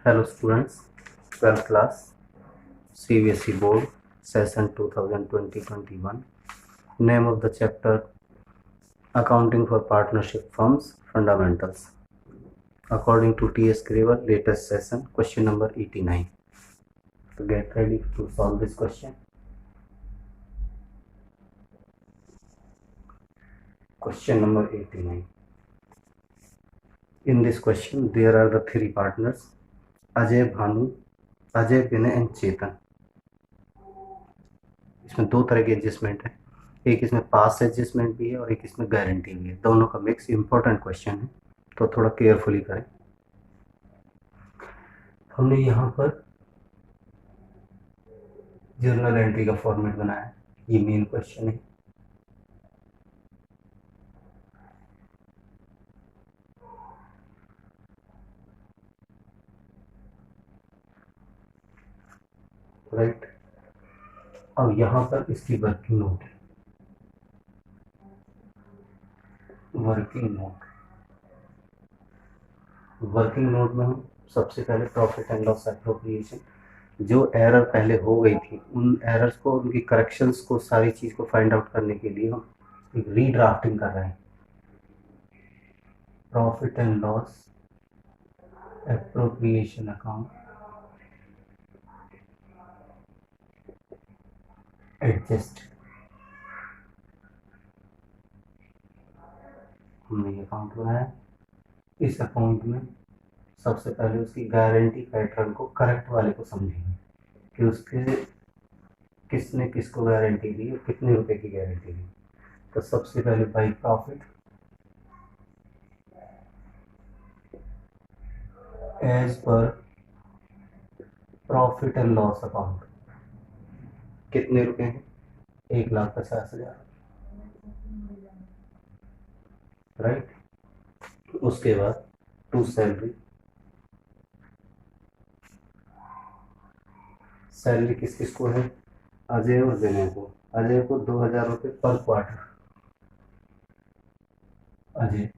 Hello students, 12th class, CBSE Board, Session 2020-21. Name of the chapter, Accounting for Partnership Firms, Fundamentals. According to T.S. Graver, latest session, question number 89. So get ready to solve this question. Question number 89. In this question, there are the three partners, Ajay, Bhanu, Ajay, Vinay and Chetan. इसमें दो तरह के adjustment है, एक इसमें पास adjustment भी है और एक इसमें गारंटी भी है। दोनों का मिक्स इंपॉर्टेंट क्वेश्चन है, तो थोड़ा केयरफुली करें। हमने यहाँ पर जर्नल एंट्री का फॉर्मेट बनाया है, ये मेन क्वेश्चन है। राइट, अब यहाँ पर इसकी वर्किंग नोट है, वर्किंग नोट में हम सबसे पहले प्रॉफिट एंड लॉस एप्रोप्रिएशन, जो एरर पहले हो गई थी उन एरर्स को, उनकी करेक्शंस को, सारी चीज़ को फाइंड आउट करने के लिए हम एक रीड्राफ्टिंग कर रहे हैं। Profit and loss appropriation account adjust, हमने ये अकाउंट बनाया। इस अकाउंट में सबसे पहले उसकी गारंटी पैटर्न को, करेक्ट वाले को समझेंगे कि उसके किसने किसको गारंटी दी और कितने रुपए की गारंटी दी। तो सबसे पहले by profit as per profit and loss account कितने रुपए हैं, 1,50,000, राइट। उसके बाद टू सैलरी, सैलरी किस किस को है, अजय और विनय को। अजय को 2,000 रुपये पर क्वार्टर, अजय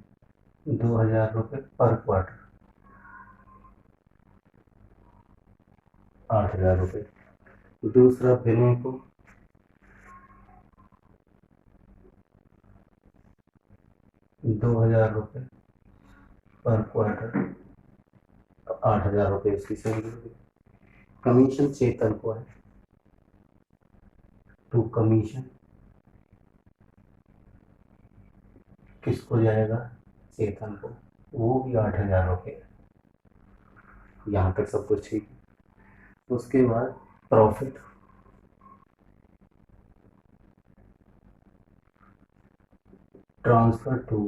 2,000 रुपये पर क्वार्टर, 8,000 रुपये। दूसरा विनय को 2,000 रुपये पर क्वार्टर, 8,000 रुपये इसकी सैलरी होगी। कमीशन चेतन को है, टू कमीशन किसको जाएगा, चेतन को, वो भी 8,000 रुपये। यहाँ तक सब कुछ ठीक है। उसके बाद profit transfer to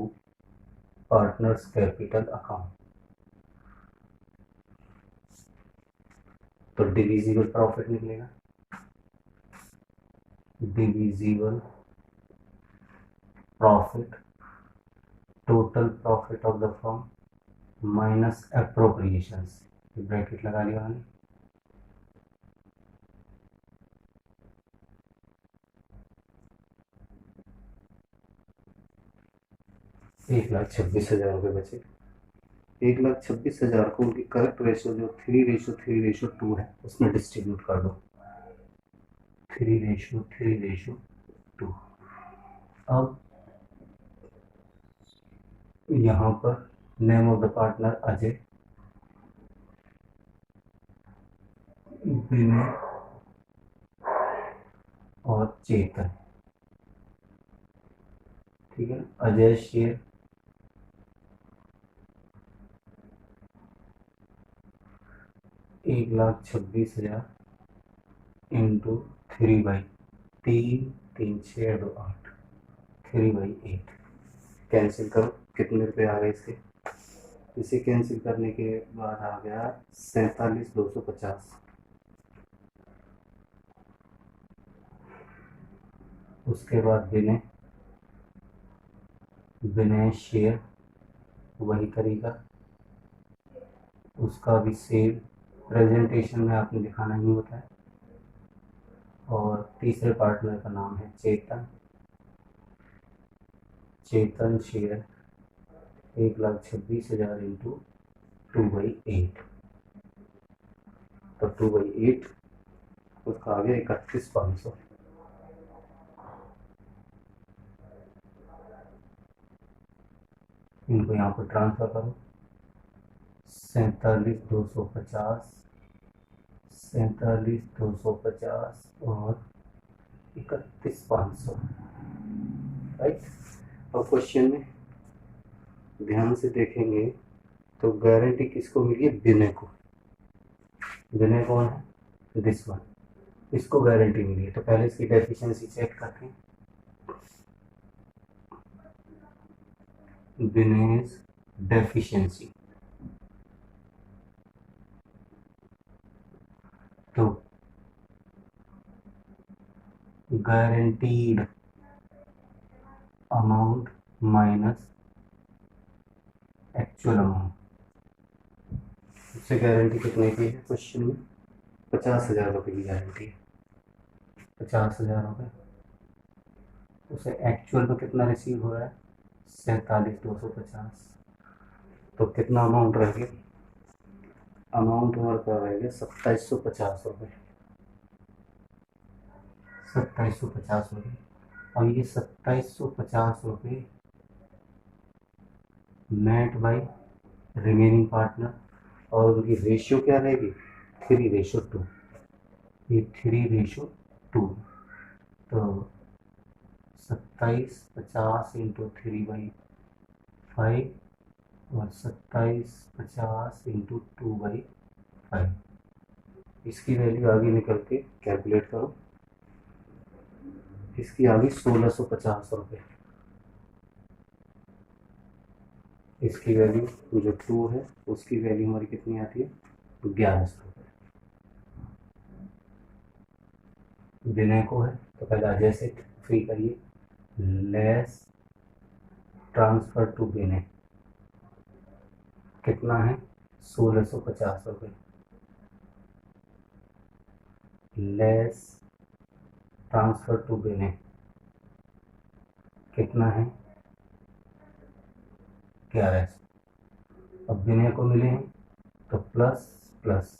partners capital account, तो डिविजिबल प्रॉफिट निकलेगा, divisible profit, total profit of the firm minus appropriations, bracket लगा लिया मैंने। ₹1,26,000 बचे। 1,26,000 को उनकी करेक्ट रेशियो जो 3:3:2 है उसमें डिस्ट्रीब्यूट कर दो, 3:3:2। अब यहाँ पर name of the partner Ajay, Vinay और चेतन, ठीक है। अजय शेयर 1,26,000 इंटू 3/3, 3/8 कैंसिल करो, कितने रुपए आ गए इसके। इसे कैंसिल करने के बाद आ गया 47,250। उसके बाद विनय शेयर वही करेगा, उसका भी सेव, प्रेजेंटेशन में आपने दिखाना ही होता है। और तीसरे पार्टनर का नाम है चेतन, चेतन शेयर 1,26,000 इंटू 2/8, तो 2/8 उसका आ गया 31,500। इनको यहाँ पर ट्रांसफर करो, 47,250, 47,250 और 31,500, राइट। और क्वेश्चन में ध्यान से देखेंगे तो गारंटी किसको मिली है? विनय को। विनय कौन है? दिस वन, इसको गारंटी मिली है। तो पहले इसकी डेफिशिएंसी चेक करते हैं। विनेय's डेफिशिएंसी, तो guaranteed amount minus actual amount, इससे गारंटी कितने की है? क्वेश्चन में 50,000 रुपये की गारंटी है, 50,000 रुपये। उसे एक्चुअल में कितना रिसीव हो रहा है? 47,250। तो कितना अमाउंट रह गया? अमाउंट हमारे पास रह गया 2,750 रुपये, 2,750 रुपये। और ये 2,750 रुपये नेट बाई रिमेनिंग पार्टनर, और उनकी रेशियो क्या रहेगी? 3:2। ये 3:2। तो 2750 इंटू 3/5 और 2750 इंटू 2/5, इसकी वैल्यू आगे निकल के कैलकुलेट करो। इसकी आ गई 1,650 रुपये। इसकी वैल्यू जो 2 है उसकी वैल्यू हमारी कितनी आती है? 1,100 रुपये। विनय को है तो पहले अजय से फ्री करिए, लेस ट्रांसफर टू विनय कितना है? 1,650 रुपये, लेस ट्रांसफर टू विनय कितना है? 1,100। अब विनय को मिले हैं तो plus plus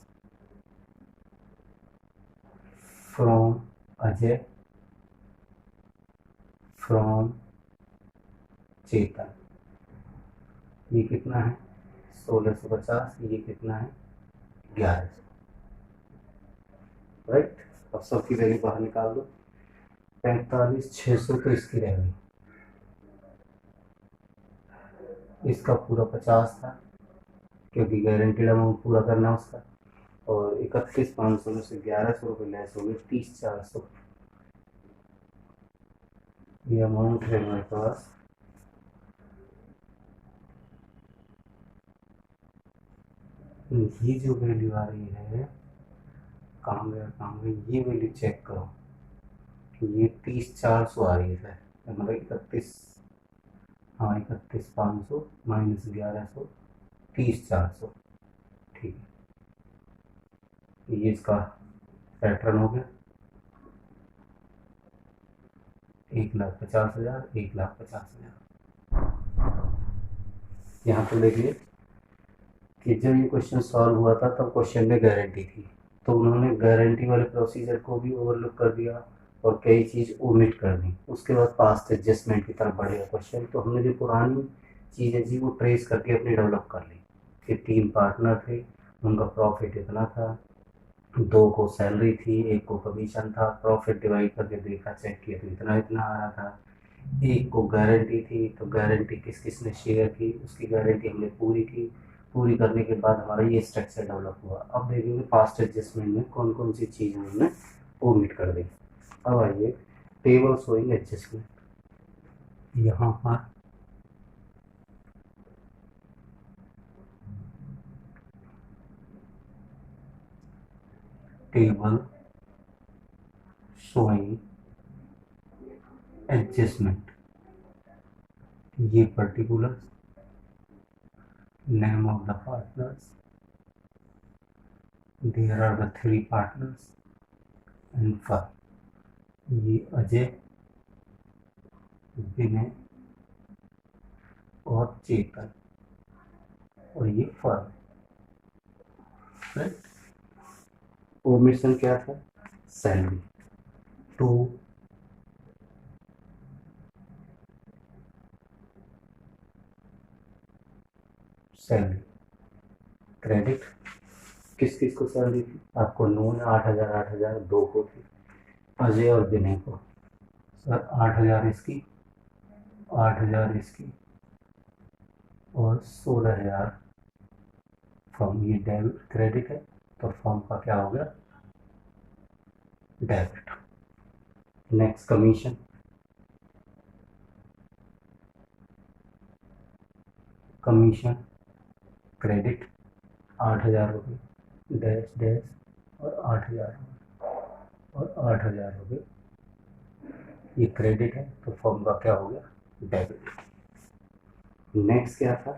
from Ajay, from Chetan, ये कितना है? 1,650। ये कितना है? 1,100, राइट। अब सबकी वैल्यू बाहर निकाल दो। 45,600 तो इसकी रह गई, इसका पूरा 50 था क्योंकि गारंटीड अमाउंट पूरा करना उसका, और 31,500 में से 1,100 रुपये लेस हो गए, 30,400। ये अमाउंट है हमारे पास ये जो वैल्यू आ रही है, कहाँ गया, ये वैल्यू चेक करो। ये 30,400 आ रही है, मतलब 31, हाँ 31,500 माइनस 1,100, 30,400, ठीक है। ये इसका पैटर्न हो गया, 1,50,000, 1,50,000। यहाँ पे देखिए कि जब ये क्वेश्चन सॉल्व हुआ था तब क्वेश्चन में गारंटी थी, तो उन्होंने गारंटी वाले प्रोसीजर को भी ओवरलुक कर दिया और कई चीज़ ओमिट कर दी। उसके बाद पास्ट एडजस्टमेंट की तरफ बढ़ेगा क्वेश्चन, तो हमने जो पुरानी चीज़ें थी वो ट्रेस करके अपनी डेवलप कर ली कि 3 पार्टनर थे, उनका प्रॉफिट इतना था, 2 को सैलरी थी, 1 को कमीशन था, प्रॉफिट डिवाइड करके देखा, चेक किया तो इतना इतना आ रहा था। 1 को गारंटी थी, तो गारंटी किस किस ने शेयर की, उसकी गारंटी हमने पूरी की। पूरी करने के बाद हमारा ये स्ट्रक्चर डेवलप हुआ। अब देखेंगे पास्ट एडजस्टमेंट में कौन कौन सी चीज़ें हमने ओमिट कर दी। अब आइए टेबल शोइंग एडजस्टमेंट, यहाँ पर टेबल शोइंग एडजस्टमेंट, ये particular name of the partners, there are the 3 partners and firm, ये अजय, विनय और चेतन, और ये फर्म, राइट। ओमिशन क्या था? सैलरी। To salary credit. किस किस को सैलरी थी? आपको नो ने 8,000 8,000 दो को थी, अजय और विनय को। सर 8,000 इसकी, 8,000 इसकी और 16,000 फॉर्म। ये डेबिट क्रेडिट है तो फॉर्म का क्या हो गया? Debit. Next commission. Commission credit 8,000 रुपये डैश डैश और 8,000 और 8,000 रुपये, ये क्रेडिट है तो फॉर्म का क्या हो गया? डेबिट। नेक्स्ट क्या था?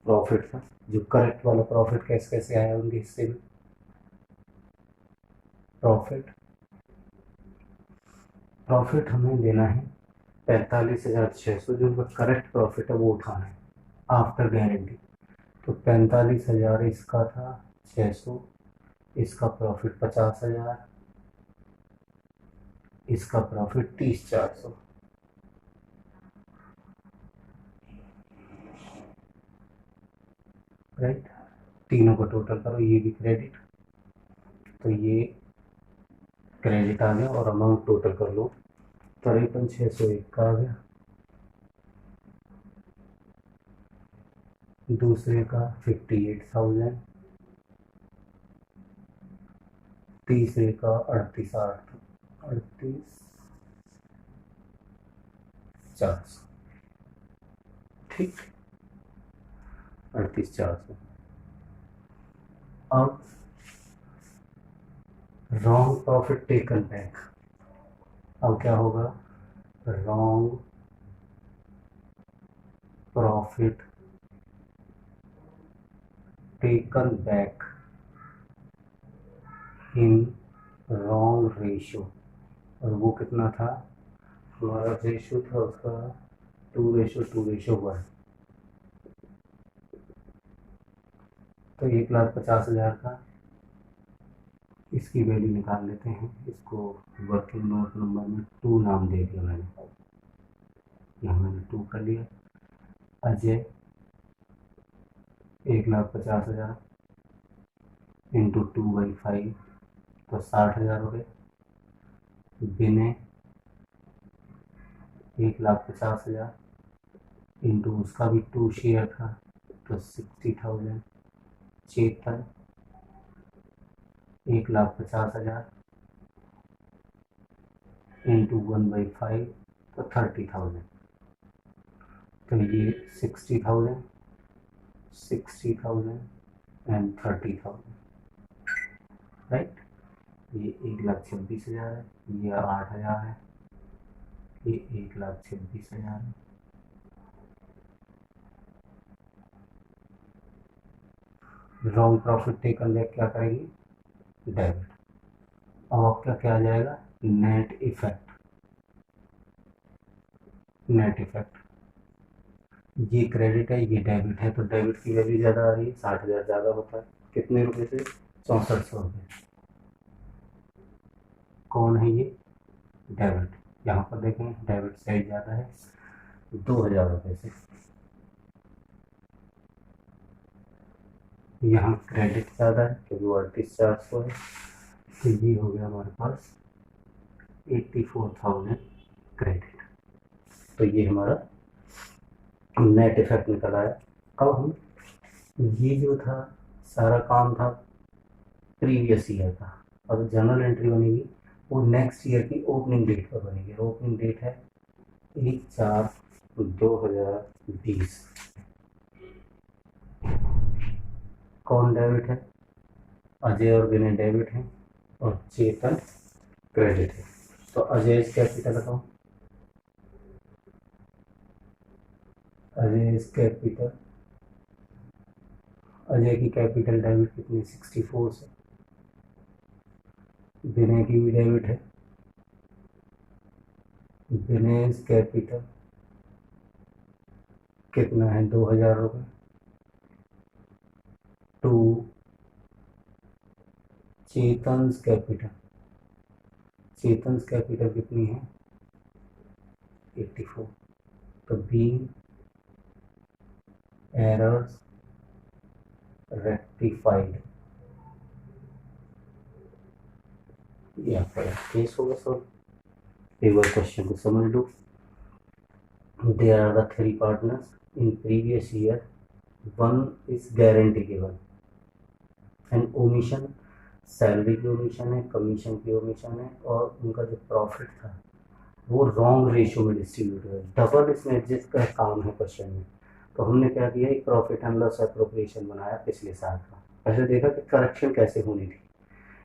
प्रॉफिट था। जो करेक्ट वाला प्रॉफिट कैसे कैसे आया उनके हिस्से में? प्रॉफिट प्रॉफिट हमें देना है 45,600। जो उनका करेक्ट प्रॉफिट है वो उठाना है आफ्टर गारंटी। तो 45,000 इसका था, 600 इसका प्रॉफिट, 50,000 इसका प्रॉफिट, 30,400। राइट, तीनों को टोटल करो, ये भी क्रेडिट तो ये क्रेडिट आ गया और अमाउंट टोटल कर लो। 53,601 का आ गया, दूसरे का 58,000, तीसरे का 38,400। ठीक, 38,400। अब रॉन्ग प्रॉफिट टेकन बैक। अब क्या होगा? Wrong profit taken back in wrong ratio. और वो कितना था? हमारा रेशियो था उसका 2:2:1। तो 1,50,000 का इसकी वैल्यू निकाल लेते हैं। इसको वर्किंग नोट नंबर में 2 नाम दे दिया मैंने, यहाँ मैंने 2 कर लिया। अजय 1,50,000 इंटू 2/5 तो 60,000 हो गए। विनय 1,50,000 इंटू उसका भी 2 शेयर था तो 60,000। चेतन 1,50,000 इंटू 1/5 तो 30,000। तो ये 60,000 60,000 एंड 30,000। राइट, ये 1,26,000 है, ये 8,000 है, ये 1,26,000 है। रॉन्ग प्रॉफिट टेकन बैक क्या करेगी? डेबिट। अब आपका क्या आ जाएगा? Net effect. नेट इफेक्ट, ये क्रेडिट है ये डेबिट है तो डेबिट की वैल्यू ज़्यादा आ रही है, 60,000 ज़्यादा होता है। कितने रुपए से? 6400 रुपये। कौन है ये? डेबिट। यहाँ पर देखें डेबिट साइड ज़्यादा है 2,000 रुपये से। यहाँ क्रेडिट ज़्यादा है क्योंकि वो 38,400 है। तो ये हो गया हमारे पास 84,000 क्रेडिट। तो ये हमारा नेट इफेक्ट निकल आया। अब हम ये जो था सारा काम था प्रीवियस ईयर का। अब जर्नल एंट्री बनेगी वो नेक्स्ट ईयर की ओपनिंग डेट पर बनेगी। ओपनिंग डेट है 1/4/2020। कौन डेबिट है? अजय और विनय डेबिट है और चेतन क्रेडिट है। तो Ajay capital account, Ajay capital, Ajay की कैपिटल डेबिट कितनी? 64 से। विनय की भी डेबिट है, विनय कैपिटल कितना है? 2,000 रुपये। टू चेतन्स कैपिटल कितनी है 84। तो बीइंग एरर्स रेक्टिफाइड, ये आपका केस होगा सर। एक बार क्वेश्चन को समझ लो। There are the 3 partners in previous year, one is guarantee given and omission, salary की ओमिशन है, कमीशन की ओमिशन है, और उनका जो प्रॉफिट था वो रॉन्ग रेशियो में डिस्ट्रीब्यूट है। डबल इसमें एडजस्ट का काम है क्वेश्चन में। तो हमने क्या किया, एक प्रॉफिट एंड लॉस एप्रोप्रिएशन बनाया पिछले साल का। पहले देखा कि करेक्शन कैसे होनी थी।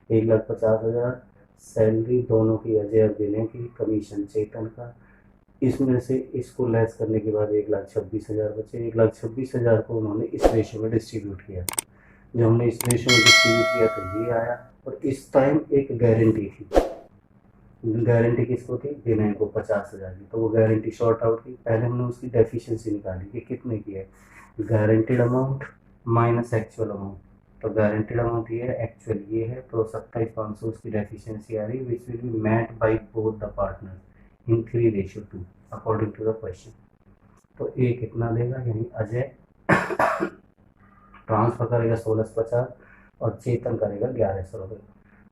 1,50,000 सैलरी दोनों की, अजय और विनय की, कमीशन चेतन का, इसमें से इसको लेस करने के बाद 1,26,000 बचे। 1,26,000 को उन्होंने इस रेशियो में डिस्ट्रीब्यूट किया। जब हमने इस रेशियो में डिस्ट्रीब्यूट किया तो ये आया। और इस टाइम एक गारंटी थी, गारंटी किसको थी, विनय को 50,000 की। तो वो गारंटी शॉर्ट आउट की। पहले हमने उसकी डेफिशिएंसी निकाली कि कितने की है, guaranteed amount minus actual amount. तो गारंटीड अमाउंट ये है, एक्चुअल ये है, तो 27,500 उसकी डेफिशिएंसी आ रही है, which will be met by both the partner in 3:2 according to the question. तो ए कितना देगा, यानी अजय ट्रांसफर करेगा 1650 और चेतन करेगा 1100 रुपये।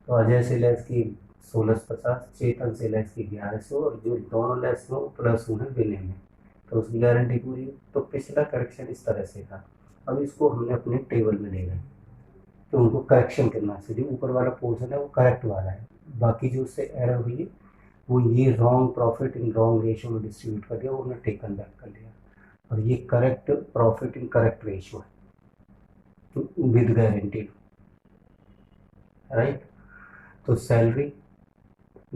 तो अजय से लेस की 1650, चेतन से लेस की 1100, और जो दोनों लेस हो प्लस हुए विनय में, तो उसकी गारंटी पूरी। तो पिछला करेक्शन इस तरह से था। अब इसको हमने अपने टेबल में ले गए, तो उनको करेक्शन करना है। जो ऊपर वाला पोर्शन है वो करेक्ट वाला है, बाकी जो उससे एरर हुई है वो ये wrong profit in wrong ratio में डिस्ट्रीब्यूट कर दिया, वो हमने टेकन बैक कर लिया। और ये correct profit in correct ratio है विद गारंटी, राइट। तो सैलरी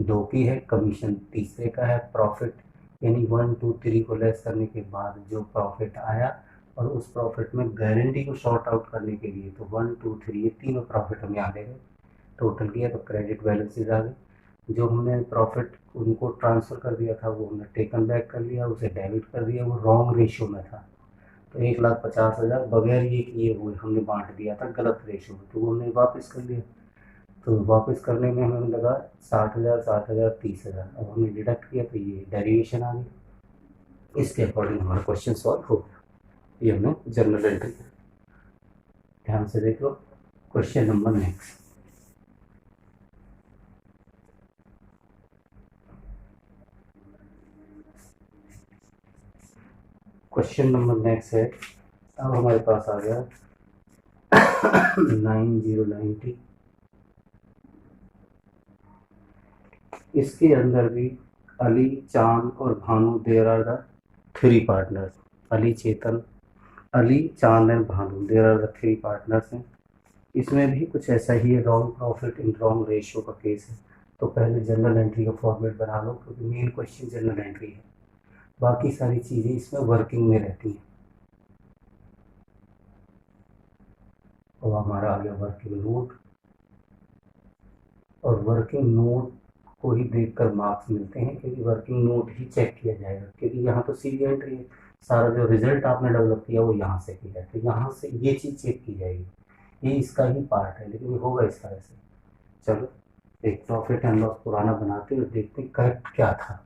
2 की है, कमीशन तीसरे का है, प्रॉफिट यानी 1, 2, 3 को लेस करने के बाद जो प्रॉफिट आया, और उस प्रॉफिट में गारंटी को शॉर्ट आउट करने के लिए तो 1, 2, 3 ये तीनों प्रॉफिट हम यहाँ ले गए, टोटल किया तो क्रेडिट बैलेंसेज आ गए। जो हमने प्रॉफिट उनको ट्रांसफ़र कर दिया था वो हमने टेकन बैक कर लिया, उसे डेबिट कर दिया, वो रॉन्ग रेशियो में था। तो 1,50,000 बगैर ये किए हुए हमने बांट दिया था गलत रेशियो में, तो वो हमने वापस कर लिया। तो वापस करने में हमें लगा 60,000, 60,000, 30,000। अब हमने डिडक्ट किया तो ये डेरिवेशन आ गई। इसके अकॉर्डिंग हमारा क्वेश्चन सॉल्व हो गया। ये हमने जनरल एंट्री, ध्यान से देख लो। Question number next. Question number next है, अब हमारे पास आ गया 9090। इसके अंदर भी अली, चांद और Bhanu, there are the 3 partners. Ali, Chand and Bhanu, there are the 3 partners हैं। इसमें भी कुछ ऐसा ही है, wrong profit in wrong ratio का केस है। तो पहले जनरल एंट्री का फॉर्मेट बना लो, क्योंकि मेन क्वेश्चन जनरल एंट्री है, बाकी सारी चीज़ें इसमें वर्किंग में रहती हैं। और हमारा आ गया वर्किंग नोट, और वर्किंग नोट को ही देखकर मार्क्स मिलते हैं, क्योंकि वर्किंग नोट ही चेक किया जाएगा, क्योंकि यहाँ तो सीधी एंट्री है, सारा जो रिजल्ट आपने डेवलप किया वो यहाँ से किया है, तो यहाँ से ये चीज़ चेक की जाएगी, ये इसका ही पार्ट है, लेकिन ये होगा इस तरह से। चलो एक प्रॉफिट एंड लॉस पुराना बनाते हैं और देखते हैं करेक्ट क्या था।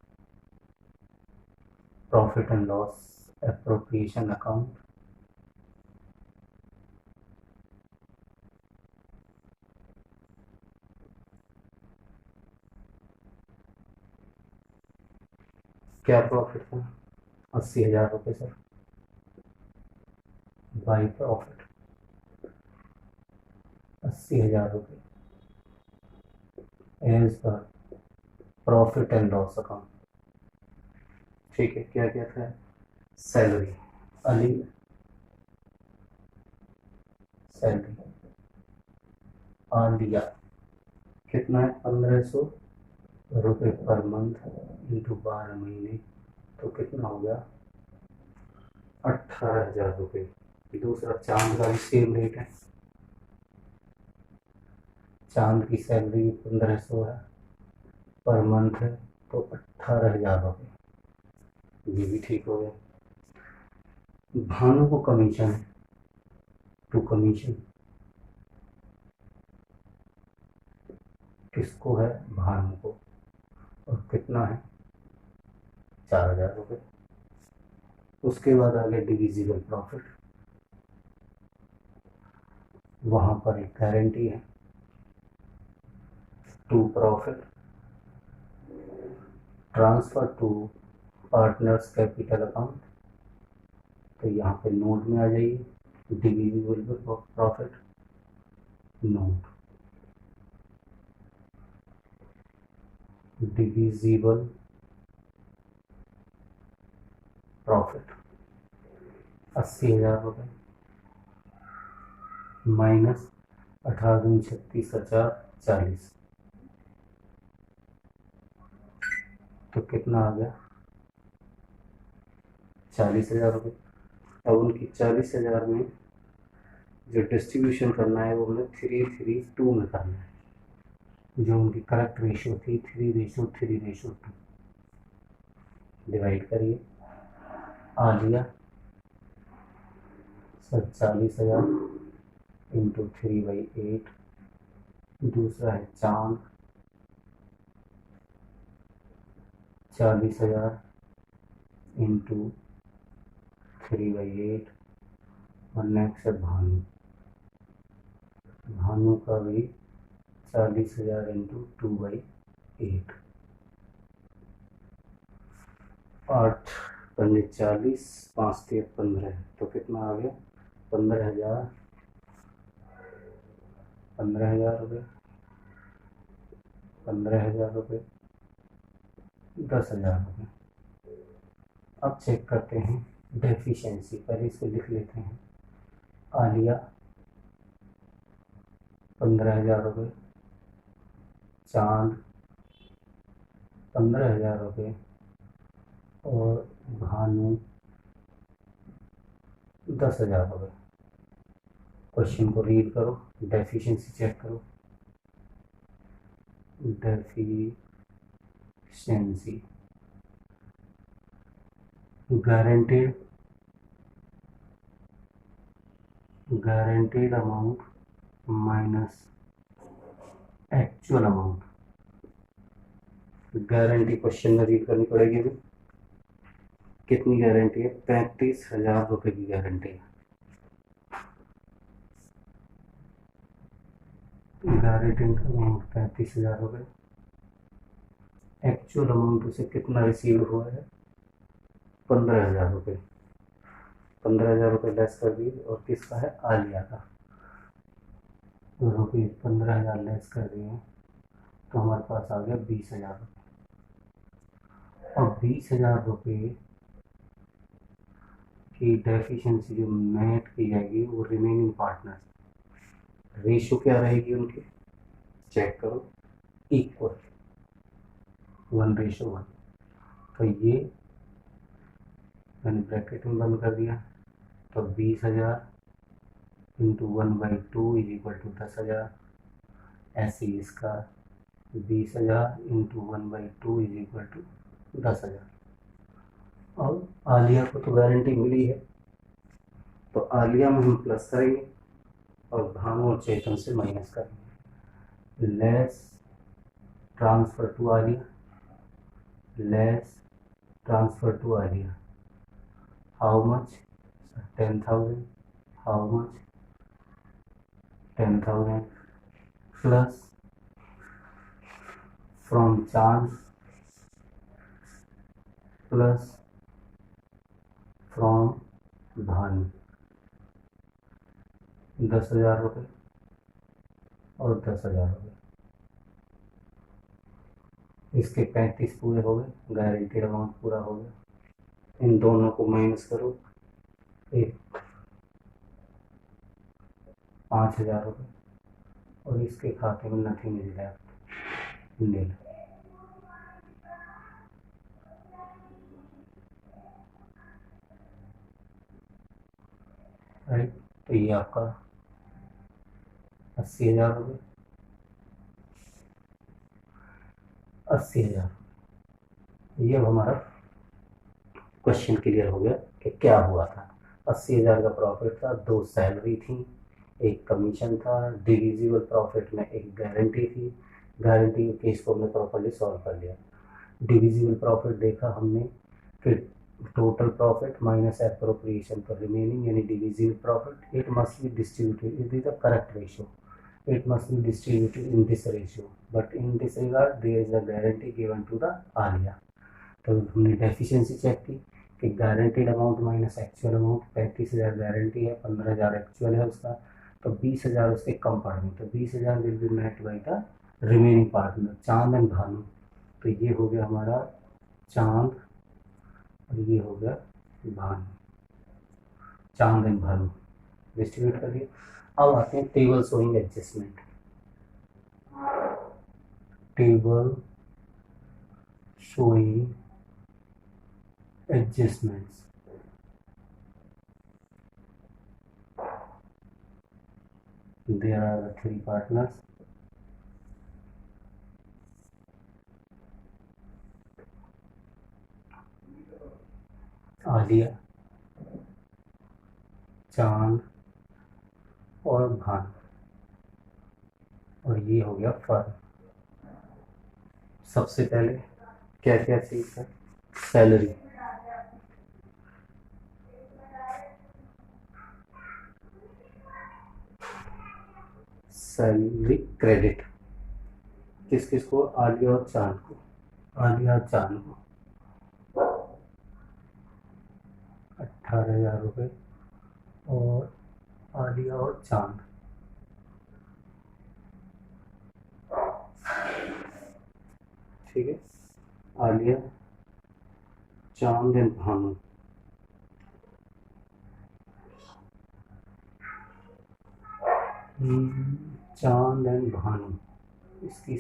Profit and loss appropriation account, क्या प्रॉफिट था, 80,000 रुपये सर, बाई प्रॉफिट 80,000 रुपये as per profit and loss account. ठीक है, क्या क्या था, सैलरी, अली सैलरी आ लिया, कितना है 1,500 रुपये पर मंथ इंटू 12 महीने, तो कितना हो गया 18,000 रुपये। दूसरा चांद का भी सेम रेट है, चांद की सैलरी 1,500 है पर मंथ है, तो 18,000 रुपये, ये भी ठीक हो गया। भानु को कमीशन है, टू कमीशन किसको है? भानु को। और कितना है? 4,000 रुपये। उसके बाद आ गया डिविजिबल प्रॉफिट। वहाँ पर एक गारंटी है, to profit transfer to partners capital account. तो यहाँ पे नोट में आ जाइए, divisible profit note, divisible profit 80,000 रुपये माइनस 18,36,40। तो कितना आ गया? 40,000 रुपये। अब उनकी 40,000 में जो डिस्ट्रीब्यूशन करना है वो हमें 3:3:2 में करना है। जो उनकी करेक्ट रेशियो थी 3:3:2। डिवाइड करिए। Alia sir 40,000 into 3/8। दूसरा है चांद 40,000 इंटू 3/8। और नेक्स्ट है भानु। भानु का भी 40,000 इंटू 2/8। 8 पंजे 40, 5 3 15। तो कितना आ गया? 15,000 रुपये, 15,000 रुपये, 10,000 रुपये। अब चेक करते हैं डेफिशिएंसी। पहले इसको लिख लेते हैं। आलिया 15,000 रुपये, चांद 15,000 रुपये और भानु 10,000 रुपये। क्वेश्चन को रीड करो, डेफिशिएंसी चेक करो। Deficiency guaranteed amount minus actual amount. Guarantee question में रीड करनी पड़ेगी अभी। कितनी गारंटी है? 35,000 रुपये की गारंटी है। गारंटेड अमाउंट 35,000 रुपये। एक्चुअल अमाउंट उसे कितना रिसीव हुआ है? 15,000 रुपये। 15,000 रुपये लेस कर दिए। और किसका है? आलिया का। तो रुपये 15,000 लेस कर दिए तो हमारे पास आ गया 20,000 रुपये। अब 20,000 रुपये की डेफिशिएंसी जो नेट की जाएगी वो रिमेनिंग पार्टनर, रेशियो क्या रहेगी उनकी? चेक करो, इक्वल 1:1। तो ये मैंने ब्रैकेट में बंद कर दिया। तो 20,000 इंटू 1/2 इज इक्वल टू 10,000। ऐसे ही इसका 20,000 इंटू 1/2 इज इक्वल टू 10,000। और आलिया को तो गारंटी मिली है तो आलिया में हम प्लस करेंगे और भानु और चेतन से माइनस करेंगे। Less transfer to Aliya, less transfer to Aliya. How much? 10,000। How much? 10,000 plus from Chand plus from Bhanu 10,000 रुपये और 10,000 रुपये। इसके 35 पूरे हो गए, गारंटीड अमाउंट पूरा हो गया। इन दोनों को माइनस करो, एक 5,000 रुपये और इसके खाते में nothing is left, nil. Right. तो ये आपका 80,000 रुपये, 80,000। ये हमारा क्वेश्चन क्लियर हो गया कि क्या हुआ था। 80,000 का प्रॉफिट था, 2 सैलरी थी, एक कमीशन था, डिविजिबल प्रॉफिट में एक गारंटी थी, गारंटी के केस को हमने प्रॉपर्ली सॉल्व कर लिया। डिविजिबल प्रॉफिट देखा हमने कि टोटल प्रॉफिट माइनस एप्रोप्रिएशन पर रिमेनिंग यानी divisible profit, it must be distributed, it is the correct ratio, it must be distributed in this ratio, but in this regard there is a guarantee given to the Alia. तो हमने deficiency check की कि guaranteed amount minus actual amount, 35,000 guarantee है, 15,000 actual है उसका, तो 20,000 उसके कम पड़ गए, तो 20,000 will be met by the remaining partner Chand and Bhanu. तो ये हो गया हमारा चांद और ये हो गया भानु, चांद एंड भानु डिस्ट्रीब्यूट कर दिया। अब आते हैं table showing adjustment. Table showing adjustments। There are the three partners, Alia, चांद और भानु, और ये हो गया फर्म। सबसे पहले क्या क्या चीज है, सैलरी, सैलरी क्रेडिट किस किस को, आलिया और चांद को, आलिया और चांद को 18,000 रुपये, और आलिया और चांद ठीक है, आलिया, चांद एंड भानु, चांद एंड भानु, इसकी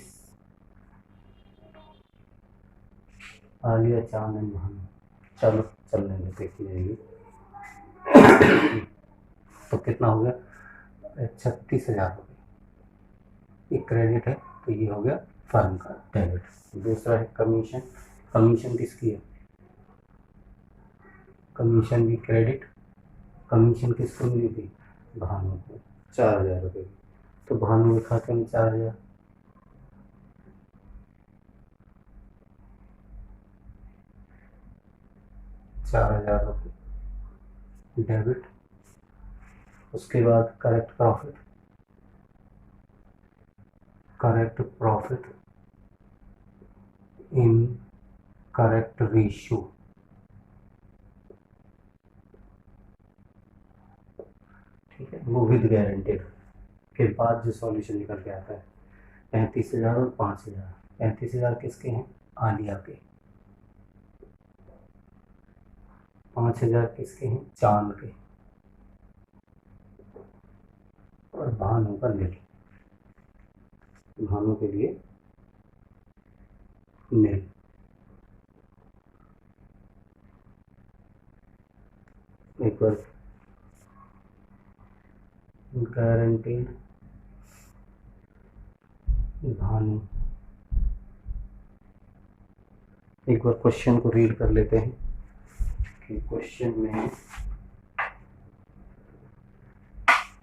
आलिया, चांद एंड भानु, चलो चलने में देखी जाएगी। तो कितना हो गया, 36,000 रुपये, एक क्रेडिट है, तो ये हो गया फर्म का डेबिट। दूसरा है कमीशन, कमीशन किसकी है, कमीशन भी क्रेडिट, कमीशन किसको मिली थी, भानु को, 4,000 रुपये, तो भानु के खाते में 4,000, रुपये डेबिट। उसके बाद correct profit, correct profit in correct ratio, ठीक है, वो विद गारंटेड के बाद जो सॉल्यूशन निकल के आता है 35,000 और 5,000। 35,000 किसके हैं, आलिया के, 5,000 किसके हैं, चांद के, और भानु का नील, भानु के लिए नील। एक बार गारंटीड भानु, एक बार क्वेश्चन को रीड कर लेते हैं कि क्वेश्चन में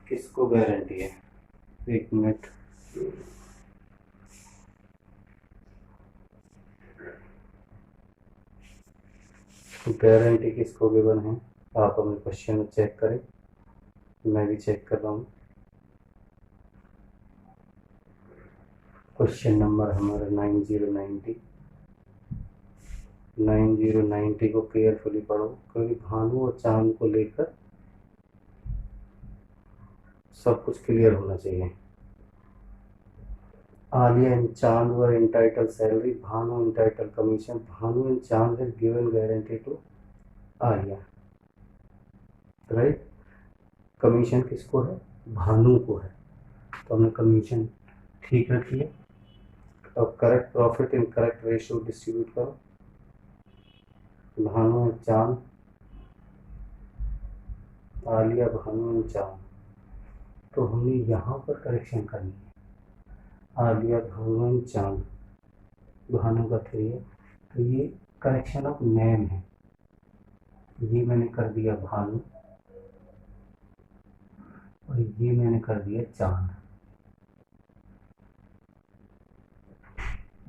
किसको गारंटी है। एक मिनट, गारंटी किसको गिवन है, आप अपने क्वेश्चन में चेक करें, मैं भी चेक कर रहा हूँ। क्वेश्चन नंबर हमारा 9090 को केयरफुली पढ़ो, क्योंकि भानु और चांद को लेकर सब कुछ क्लियर होना चाहिए। Aliya and Chand were entitled salary, Bhanu entitled commission, Bhanu and Chand has given guarantee to Aliya, right. Commission किसको है, भानु को है, तो हमने कमीशन ठीक रखी है। अब correct profit in correct ratio distribute करो, भानु एंड चांद, आलिया, भानु एंड चांद, तो हमने यहाँ पर करेक्शन करनी है, आलिया, भानु एंड चांद, भानु का 3 है, तो ये करेक्शन ऑफ नेम है, ये मैंने कर दिया भानु और ये मैंने कर दिया चांद।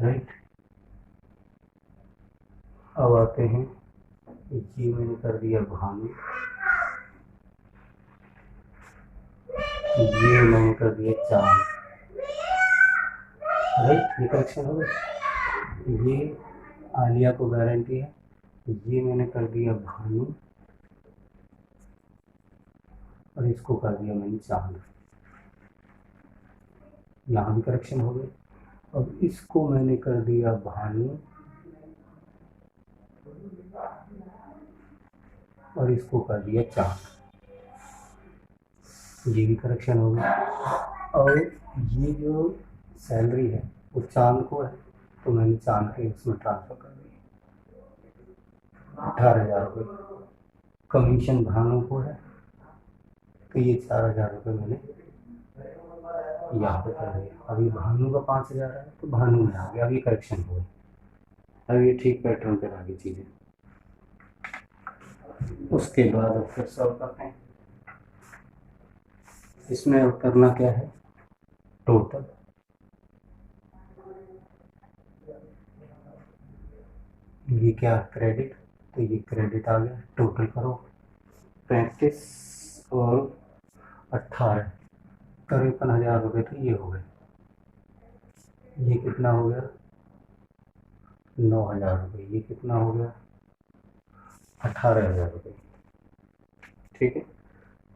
राइट। अब आते हैं, ये मैंने कर दिया भानु, ये मैंने कर दिया चांद, राइट। ये करेक्शन हो गया। ये आलिया को गारंटी है, ये मैंने कर दिया भानु और इसको कर दिया मैंने चांद, यहाँ भी करेक्शन हो गया। अब इसको मैंने कर दिया भानु और इसको कर दिया चांद, ये भी करेक्शन हो गया। और ये जो सैलरी है वो चांद को है, तो मैंने चांद के इसमें ट्रांसफ़र कर दिया 18,000 रुपये। कमीशन भानु को है, तो ये 4,000 रुपये मैंने यहाँ पे कर दिया। अभी भानु का 5,000 है तो भानु में आ गया, अभी करेक्शन हो गया। अब ये ठीक पैटर्न पर आ गई चीज़ें। उसके बाद अब फिर सॉल्व करते हैं। इसमें अब करना क्या है, टोटल। ये क्या क्रेडिट, तो ये क्रेडिट आ गया। टोटल करो 35 और 18, 53,000 रुपये तो ये हो गए। ये कितना हो गया, 9,000 रुपये। ये कितना हो गया, 18,000 रुपये। ठीक है,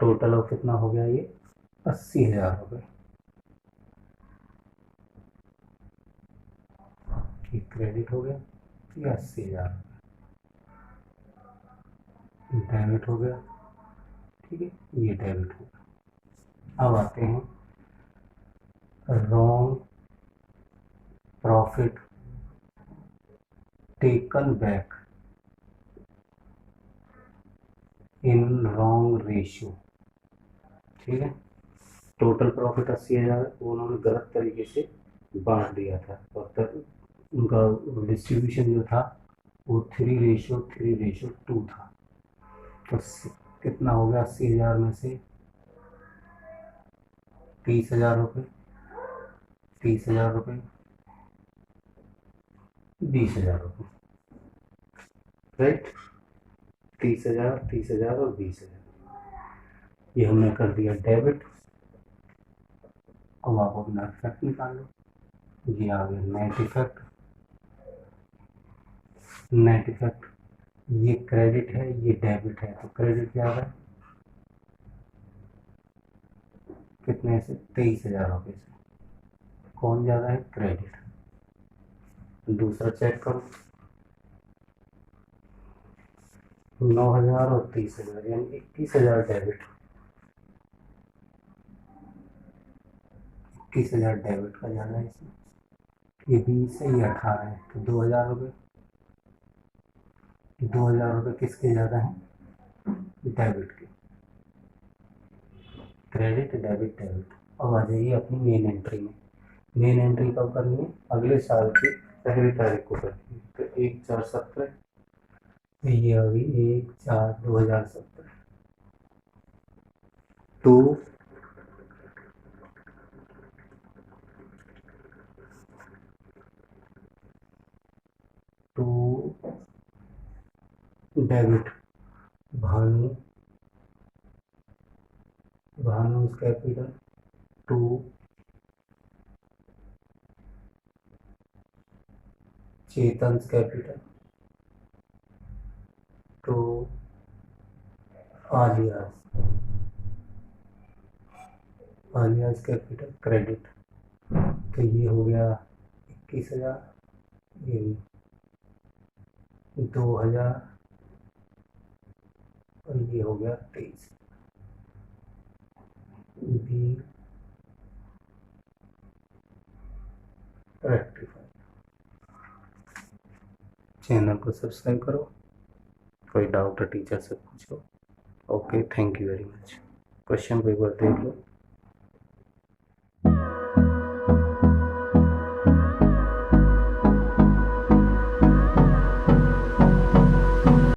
टोटल अब कितना हो गया, ये 80,000 रुपये। ये क्रेडिट हो गया, ये 80,000 रुपये डेबिट हो गया। ठीक है, ये डेबिट हो गया। अब आते हैं wrong profit taken back in wrong ratio. ठीक है, टोटल प्रॉफिट 80,000 उन्होंने गलत तरीके से बांट दिया था, और उनका डिस्ट्रीब्यूशन जो था वो 3:3:2 था। तो कितना हो गया, 80,000 में से 30,000 रुपये, 30,000 रुपये, 20,000 रुपये, राइट। 30,000, 30,000 और 20,000 ये हमने कर दिया डेबिट। अब आप अपना इफेक्ट निकाल लो। ये आ गया नेट इफेक्ट। नेट इफेक्ट, ये क्रेडिट है, ये डेबिट है, तो क्रेडिट क्या है, कितने से, 23,000 रुपये से। कौन ज़्यादा है, क्रेडिट। दूसरा चेक करो, 9,000 और 30,000 यानी 21,000 डेबिट, 21,000 डेबिट का ज़्यादा है इसमें। ये 20 है, ये 18 है, तो 2,000 रुपये। 2,000 रुपये किसके ज़्यादा हैं, डेबिट के। Credit debit debit. अब आ जाइए अपनी मेन एंट्री में। मेन एंट्री कब करनी है, अगले साल की 1 तारीख को करनी है। तो 1/4/17, ये अभी 1/4/2017 to debit Bhanu capital to Chetan's capital to Aliya's capital credit. तो ये हो गया 21,000, ये 2,000 और ये हो गया 23। B rectify. चैनल को सब्सक्राइब करो, कोई डाउट है टीचर से पूछो। Okay, thank you very much. Question paper देख लो।